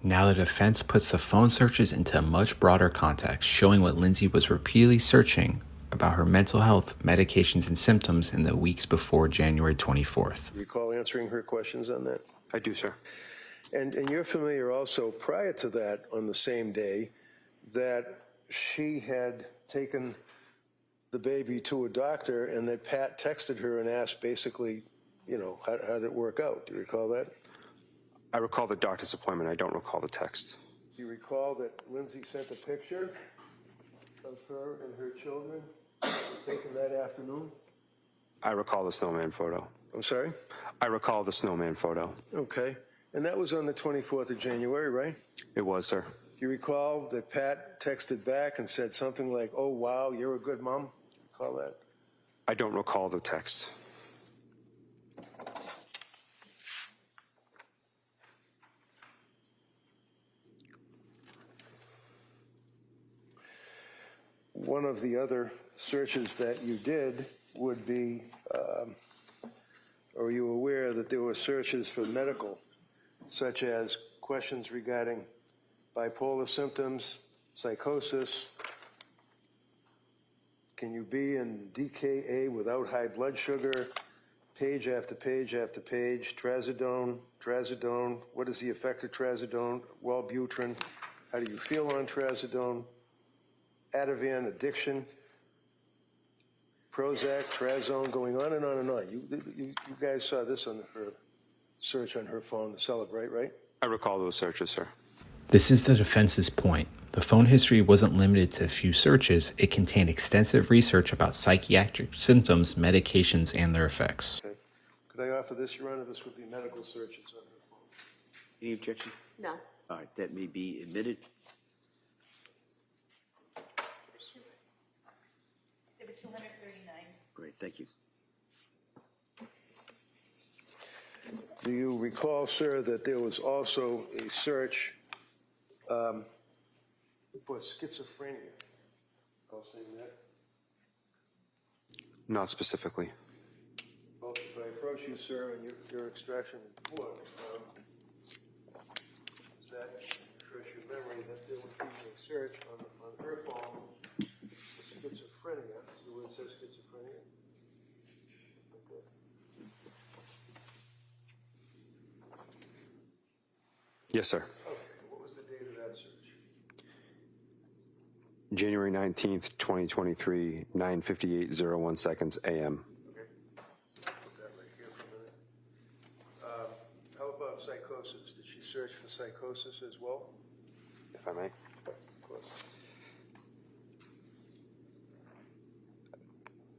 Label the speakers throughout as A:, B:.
A: Now the defense puts the phone searches into a much broader context, showing what Lindsay was repeatedly searching about her mental health, medications, and symptoms in the weeks before January 24th.
B: You recall answering her questions on that?
C: I do, sir.
B: And you're familiar also, prior to that, on the same day, that she had taken the baby to a doctor and that Pat texted her and asked basically, you know, how did it work out? Do you recall that?
C: I recall the doctor's appointment. I don't recall the text.
B: Do you recall that Lindsay sent a picture of her and her children taken that afternoon?
C: I recall the snowman photo.
B: I'm sorry?
C: I recall the snowman photo.
B: Okay. And that was on the 24th of January, right?
C: It was, sir.
B: Do you recall that Pat texted back and said something like, "Oh, wow, you're a good mom"? Recall that?
C: I don't recall the text.
B: One of the other searches that you did would be, are you aware that there were searches for medical, such as questions regarding bipolar symptoms, psychosis? Can you be in DKA without high blood sugar? Page after page after page. Trazodone, what is the effect of trazodone? Wellbutrin, how do you feel on trazodone? Ativan, addiction, Prozac, Trazone, going on and on and on. You guys saw this on her search on her phone, the Celebrate, right?
C: I recall those searches, sir.
A: This is the defense's point. The phone history wasn't limited to a few searches. It contained extensive research about psychiatric symptoms, medications, and their effects.
B: Okay. Could I offer this, Your Honor? This would be medical searches on her phone.
D: Any objection?
E: No.
D: All right, that may be admitted.
E: Exhibit 239.
D: Great, thank you.
B: Do you recall, sir, that there was also a search for schizophrenia? Recall saying that?
C: Not specifically.
B: Well, if I approach you, sir, and your extraction report, does that refresh your memory that there would be a search on her phone for schizophrenia? See where it says schizophrenia? Right there.
C: Yes, sir.
B: Okay, what was the date of that search?
C: January 19th, 2023, 9:58:01 seconds a.m.
B: Okay. Put that right here for a minute. How about psychosis? Did she search for psychosis as well?
C: If I may.
B: Of course.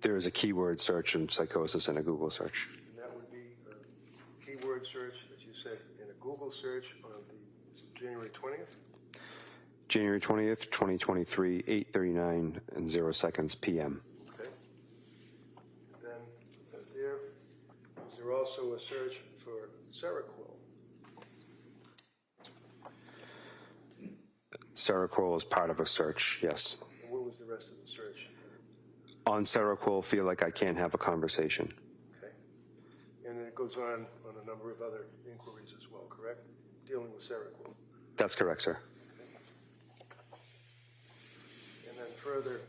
C: There is a keyword search in psychosis in a Google search.
B: And that would be a keyword search that you said in a Google search on the January 20th?
C: January 20th, 2023, 8:39 and 0 seconds p.m.
B: Okay. Then was there also a search for Seroquel?
C: Seroquel is part of a search, yes.
B: And what was the rest of the search?
C: On Seroquel, feel like I can't have a conversation.
B: Okay. And it goes on a number of other inquiries as well, correct? Dealing with Seroquel.
C: That's correct, sir.
B: And then further,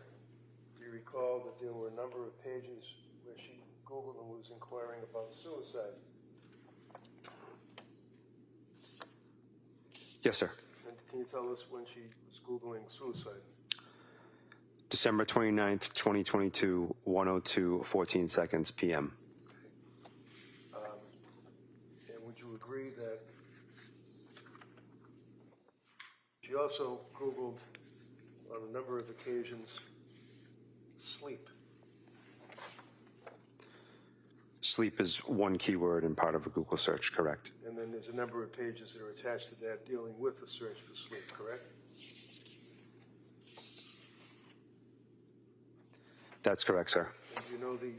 B: do you recall that there were a number of pages where she Googled and was inquiring about suicide?
C: Yes, sir.
B: And can you tell us when she was Googling suicide?
C: December 29th, 2022, 1:02:14 seconds p.m.
B: And would you agree that she also Googled on a number of occasions sleep?
C: Sleep is one keyword and part of a Google search, correct?
B: And then there's a number of pages that are attached to that dealing with the search for sleep, correct?
C: That's correct, sir.
B: And do you know the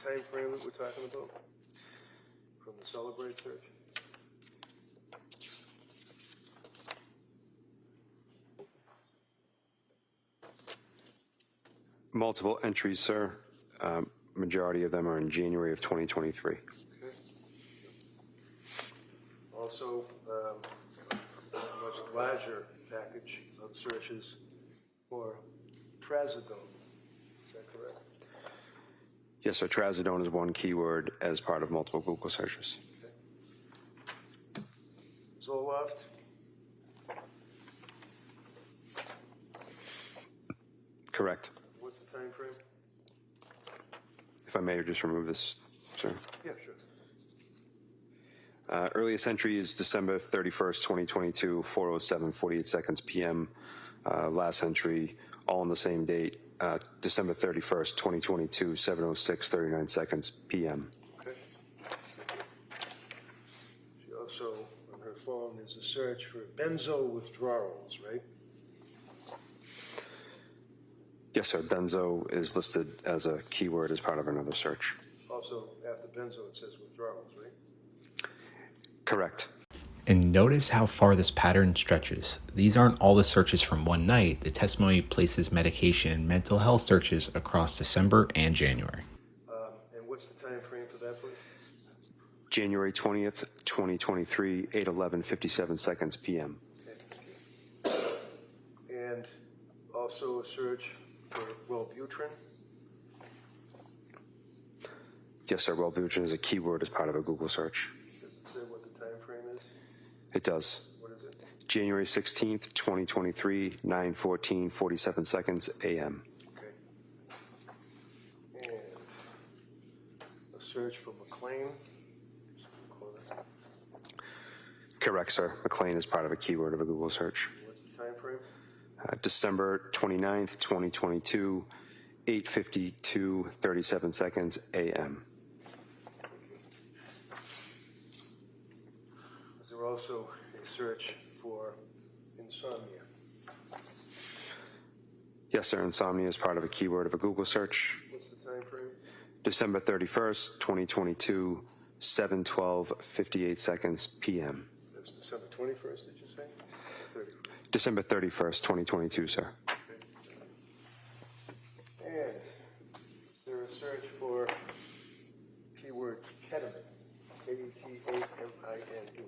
B: time frame that we're talking about from the Celebrate search?
C: Multiple entries, sir. Majority of them are in January of 2023.
B: Okay. Also, larger package of searches for trazodone. Is that correct?
C: Yes, sir. Trazodone is one keyword as part of multiple Google searches.
B: Zoloft?
C: Correct.
B: What's the time frame?
C: If I may just remove this, sir.
B: Yeah, sure.
C: Earliest entry is December 31st, 2022, 4:07:48 seconds p.m. Last entry, all on the same date, December 31st, 2022, 7:06:39 seconds p.m.
B: Okay. She also, on her phone, is a search for benzo withdrawals, right?
C: Yes, sir. Benzo is listed as a keyword as part of another search.
B: Also, after benzo, it says withdrawals, right?
C: Correct.
A: And notice how far this pattern stretches. These aren't all the searches from one night. The testimony places medication and mental health searches across December and January.
B: And what's the time frame for that, please?
C: January 20th, 2023, 8:11:57 seconds p.m.
B: And also a search for Wellbutrin.
C: Yes, sir. Wellbutrin is a keyword as part of a Google search.
B: Does it say what the time frame is?
C: It does.
B: What is it?
C: January 16th, 2023, 9:14:47 seconds a.m.
B: Okay. And a search for McLean.
C: Correct, sir. McLean is part of a keyword of a Google search.
B: What's the time frame?
C: December 29th, 2022, 8:52:37 seconds a.m.
B: Is there also a search for insomnia?
C: Yes, sir. Insomnia is part of a keyword of a Google search.
B: What's the time frame?
C: December 31st, 2022, 7:12:58 seconds p.m.
B: That's December 21st, did you say? 31st.
C: December 31st, 2022, sir.
B: And is there a search for keyword ketamine? K-E-T-A-M-I-N-E.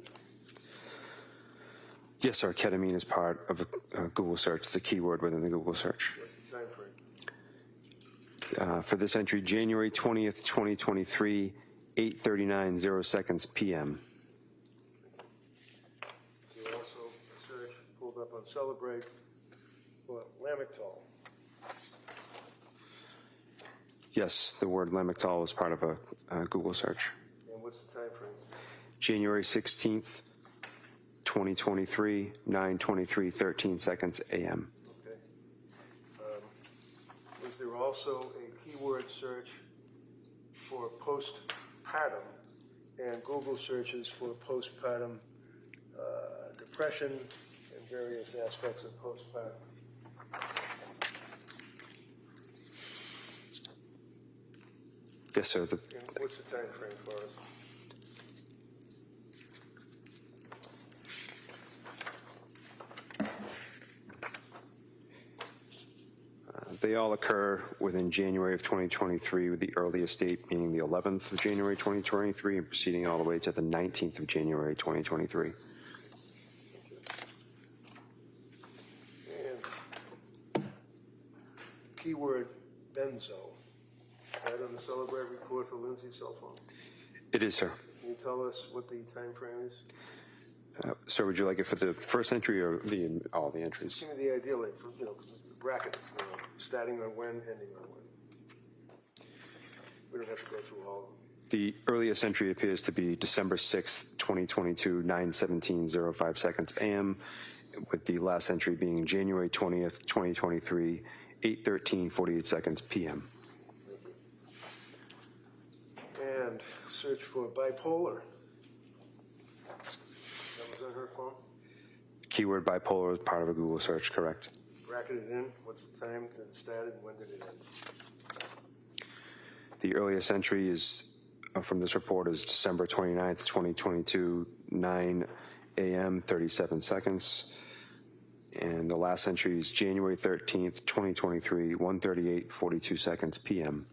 C: Yes, sir. Ketamine is part of a Google search. It's a keyword within the Google search.
B: What's the time frame?
C: For this entry, January 20th, 2023, 8:39:0 seconds p.m.
B: There's also a search pulled up on Celebrate for Lamictal.
C: Yes, the word Lamictal is part of a Google search.
B: And what's the time frame?
C: January 16th, 2023, 9:23:13 seconds a.m.
B: Okay. Is there also a keyword search for postpartum and Google searches for postpartum depression and various aspects of postpartum?
C: Yes, sir.
B: And what's the time frame for us?
C: They all occur within January of 2023, with the earliest date being the 11th of January 2023 and proceeding all the way to the 19th of January 2023.
B: And keyword benzo. Right on the Celebrate report for Lindsay's cell phone.
C: It is, sir.
B: Can you tell us what the time frame is?
C: Sir, would you like it for the first entry or all the entries?
B: Give me the idea, like, for, the bracket, starting on when, ending on when. We don't have to go through all of them.
C: The earliest entry appears to be December 6th, 2022, 9:17:05 seconds a.m., with the last entry being January 20th, 2023, 8:13:48 seconds p.m.
B: And search for bipolar. That was on her phone?
C: Keyword bipolar is part of a Google search, correct?
B: Bracketed in. What's the time that it started and when did it end?
C: The earliest entry is from this report is December 29th, 2022, 9 a.m., 37 seconds. And the last entry is January 13th, 2023, 1:38:42 seconds p.m.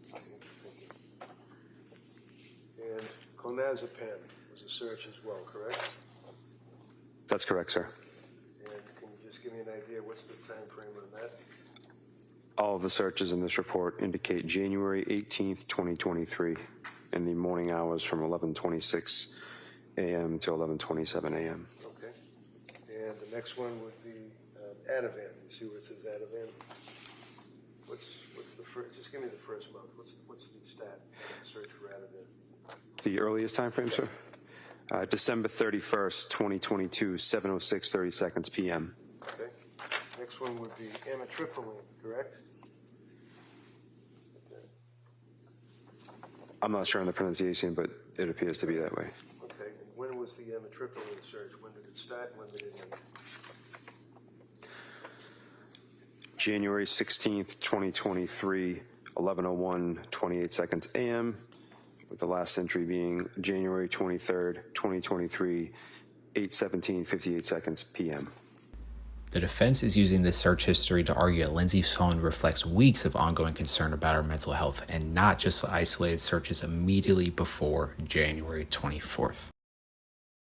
B: And clonazepam was a search as well, correct?
C: That's correct, sir.
B: And just give me an idea, what's the time frame on that?
C: All of the searches in this report indicate January 18th, 2023, in the morning hours from 11:26 a.m. to 11:27 a.m.
B: Okay. And the next one would be Ativan. You see where it says Ativan? What's the first, just give me the first month. What's the stat search for Ativan?
C: The earliest time frame, sir? December 31st, 2022, 7:06 seconds p.m.
B: Okay. Next one would be amitriptyline, correct? Okay.
C: I'm not sure on the pronunciation, but it appears to be that way.
B: Okay. And when was the amitriptyline search? When did it start? When did it end?
C: January 16th, 2023, 11:01, 28 seconds a.m., with the last entry being January 23rd, 2023, 8:17, 58 seconds p.m.
A: The defense is using this search history to argue that Lindsay's phone reflects weeks of ongoing concern about her mental health and not just isolated searches immediately before January 24th.